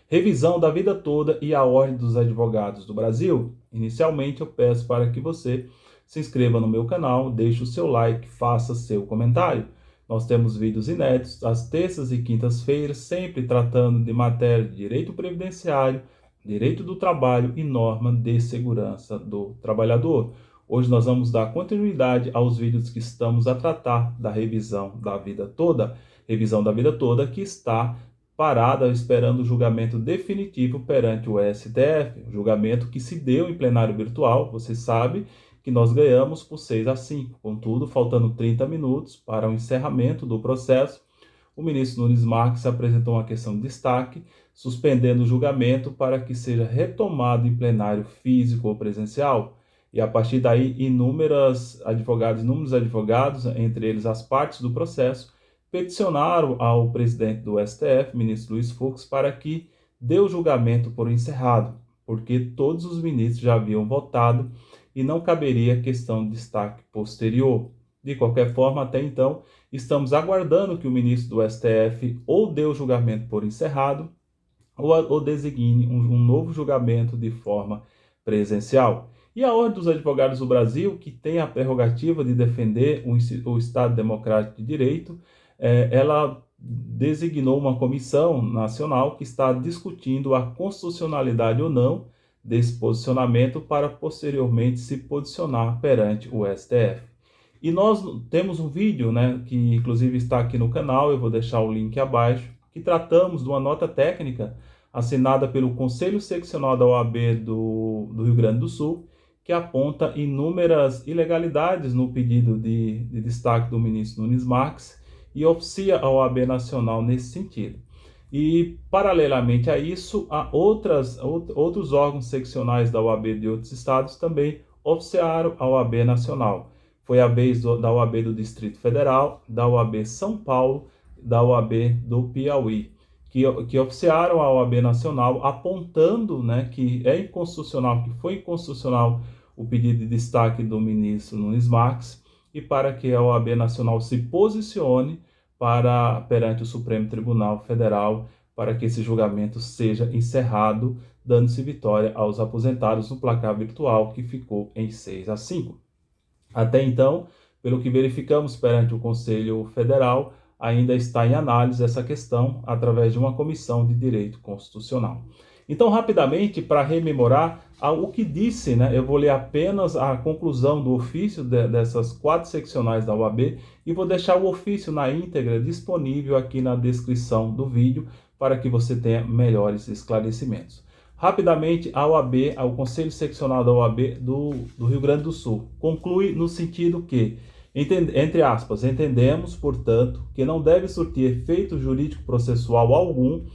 Revisão da vida toda e a Ordem dos Advogados do Brasil. Inicialmente, eu peço para que você se inscreva no meu canal, deixe o seu like, faça seu comentário. Nós temos vídeos inéditos às terças e quintas-feiras, sempre tratando de matéria de direito previdenciário, direito do trabalho e norma de segurança do trabalhador. Hoje nós vamos dar continuidade aos vídeos que estamos a tratar da revisão da vida toda que está parada esperando o julgamento definitivo perante o STF, o julgamento que se deu em plenário virtual. Você sabe que nós ganhamos por 6-5, contudo, faltando 30 minutos para o encerramento do processo, o ministro Nunes Marques apresentou uma questão de destaque, suspendendo o julgamento para que seja retomado em plenário físico ou presencial. E a partir daí, inúmeros advogados, entre eles as partes do processo, peticionaram ao presidente do STF, ministro Luiz Fux, para que dê o julgamento por encerrado, porque todos os ministros já haviam votado e não caberia questão de destaque posterior. De qualquer forma, até então, estamos aguardando que o ministro do STF ou dê o julgamento por encerrado ou designe um novo julgamento de forma presencial. E a Ordem dos Advogados do Brasil, que tem a prerrogativa de defender o Estado Democrático de Direito, ela designou uma comissão nacional que está discutindo a constitucionalidade ou não desse posicionamento para posteriormente se posicionar perante o STF. E nós temos um vídeo, que inclusive está aqui no canal, eu vou deixar o link abaixo, que tratamos de uma nota técnica assinada pelo Conselho Seccional da OAB do Rio Grande do Sul, que aponta inúmeras ilegalidades no pedido de destaque do ministro Nunes Marques e oficia a OAB Nacional nesse sentido. E, paralelamente a isso, há outros órgãos seccionais da OAB de outros estados também oficiaram a OAB Nacional. Foi a vez da OAB do Distrito Federal, da OAB São Paulo, da OAB do Piauí, que oficiaram a OAB Nacional apontando que foi inconstitucional o pedido de destaque do ministro Nunes Marques, e para que a OAB Nacional se posicione perante o Supremo Tribunal Federal para que esse julgamento seja encerrado, dando-se vitória aos aposentados no placar virtual que ficou em 6-5. Até então, pelo que verificamos perante o Conselho Federal, ainda está em análise essa questão através de uma comissão de direito constitucional. Então, rapidamente, para rememorar o que disse, eu vou ler apenas a conclusão do ofício dessas 4 seccionais da OAB e vou deixar o ofício na íntegra disponível aqui na descrição do vídeo para que você tenha melhores esclarecimentos. Rapidamente, o Conselho Seccional da OAB do Rio Grande do Sul conclui no sentido que, entre aspas, entendemos, portanto, que não deve surtir efeito jurídico processual algum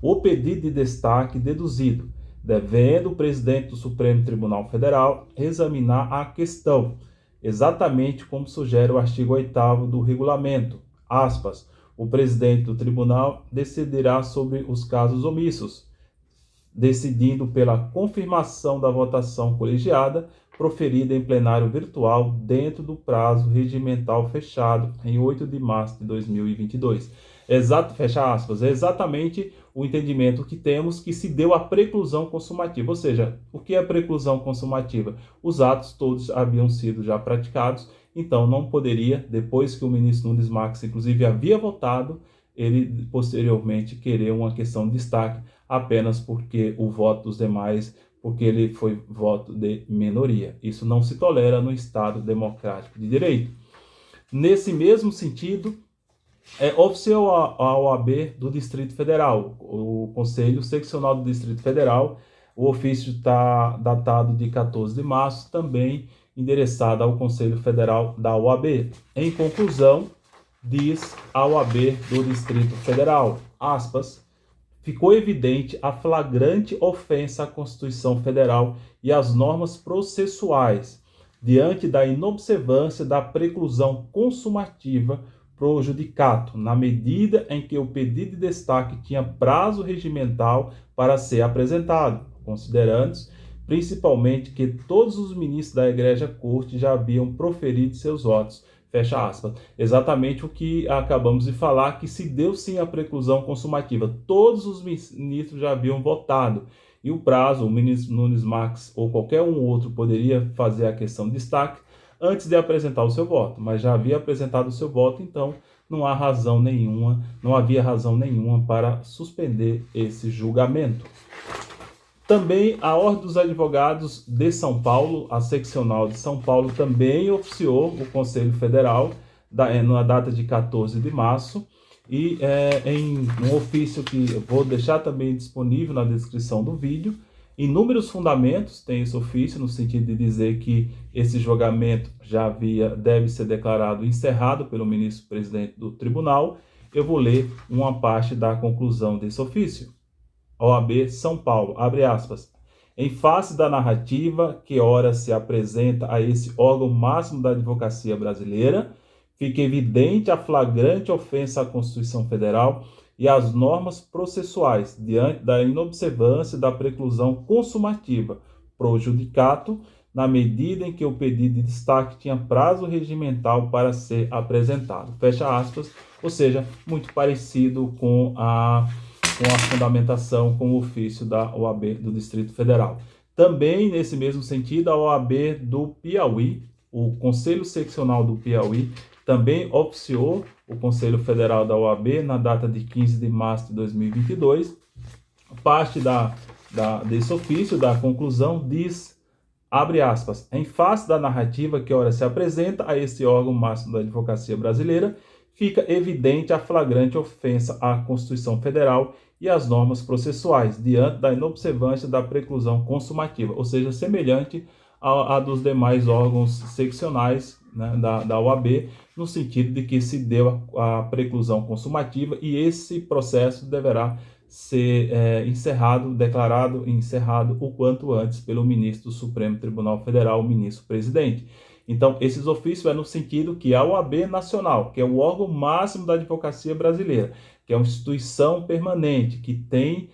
o pedido de destaque deduzido, devendo o presidente do Supremo Tribunal Federal examinar a questão, exatamente como sugere o artigo 8º do regulamento, aspas, o presidente do tribunal decidirá sobre os casos omissos, decidindo pela confirmação da votação colegiada proferida em plenário virtual dentro do prazo regimental fechado em 8 de março de 2022. Fecha aspas, é exatamente o entendimento que temos que se deu a preclusão consumativa. Ou seja, o que é a preclusão consumativa? Os atos todos haviam sido já praticados, então não poderia, depois que o ministro Nunes Marques, inclusive, havia votado, ele posteriormente querer uma questão de destaque apenas porque o voto dos demais, porque ele foi voto de minoria. Isso não se tolera no Estado Democrático de Direito. Nesse mesmo sentido, oficiou a OAB do Distrito Federal, o Conselho Seccional do Distrito Federal. O ofício está datado de 14 de março, também endereçado ao Conselho Federal da OAB. Em conclusão, diz a OAB do Distrito Federal, aspas, ficou evidente a flagrante ofensa à Constituição Federal e às normas processuais, diante da inobservância da preclusão consumativa pro judicato, na medida em que o pedido de destaque tinha prazo regimental para ser apresentado, considerando-se principalmente que todos os ministros da Egrégia Corte já haviam proferido seus votos. fecha aspas. Exatamente o que acabamos de falar, que se deu sim a preclusão consumativa. Todos os ministros já haviam votado. E o prazo, o ministro Nunes Marques ou qualquer um outro poderia fazer a questão de destaque antes de apresentar o seu voto. Mas já havia apresentado o seu voto, então não há razão nenhuma, não havia razão nenhuma para suspender esse julgamento. Também a Ordem dos Advogados de São Paulo, a seccional de São Paulo, também oficiou o Conselho Federal na data de 14 de março e em um ofício que eu vou deixar também disponível na descrição do vídeo. Inúmeros fundamentos tem esse ofício, no sentido de dizer que esse julgamento deve ser declarado encerrado pelo ministro-presidente do tribunal. Eu vou ler uma parte da conclusão desse ofício. OAB São Paulo, abre aspas, em face da narrativa que ora se apresenta a esse órgão máximo da advocacia brasileira, fica evidente a flagrante ofensa à Constituição Federal e às normas processuais, diante da inobservância da preclusão consumativa pro judicato, na medida em que o pedido de destaque tinha prazo regimental para ser apresentado. Fecha aspas, ou seja, muito parecido com a fundamentação, com o ofício da OAB do Distrito Federal. Também, nesse mesmo sentido, a OAB do Piauí, o Conselho Seccional do Piauí, também oficiou o Conselho Federal da OAB na data de 15 de março de 2022. Parte desse ofício, da conclusão, diz, abre aspas, em face da narrativa que ora se apresenta a esse órgão máximo da advocacia brasileira, fica evidente a flagrante ofensa à Constituição Federal e às normas processuais, diante da inobservância da preclusão consumativa, ou seja, semelhante à dos demais órgãos seccionais, né, da OAB, no sentido de que se deu a preclusão consumativa e esse processo deverá ser declarado encerrado o quanto antes pelo ministro do Supremo Tribunal Federal, o ministro-presidente. Então, esses ofícios no sentido que a OAB Nacional, que é o órgão máximo da advocacia brasileira, que é uma instituição permanente, que tem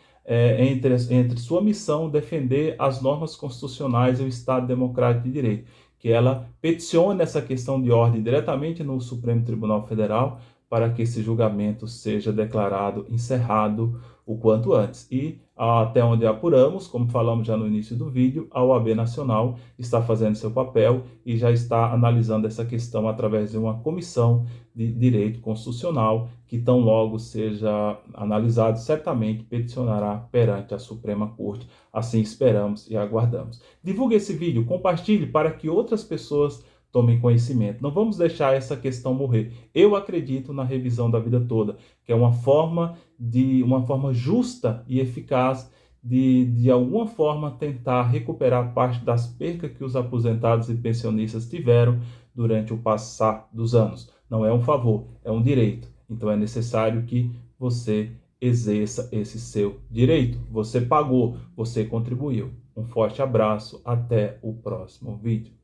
entre sua missão defender as normas constitucionais e o Estado Democrático de Direito, que ela peticione essa questão de ordem diretamente no Supremo Tribunal Federal para que esse julgamento seja declarado encerrado o quanto antes. E até onde apuramos, como falamos já no início do vídeo, a OAB Nacional está fazendo seu papel e já está analisando essa questão através de uma comissão de direito constitucional que tão logo seja analisado, certamente peticionará perante a Suprema Corte. Assim esperamos e aguardamos. Divulgue esse vídeo, compartilhe para que outras pessoas tomem conhecimento. Não vamos deixar essa questão morrer. Eu acredito na revisão da vida toda, que é uma forma justa e eficaz de alguma forma tentar recuperar parte das percas que os aposentados e pensionistas tiveram durante o passar dos anos. Não é um favor, é um direito. Então é necessário que você exerça esse seu direito. Você pagou, você contribuiu. Um forte abraço, até o próximo vídeo.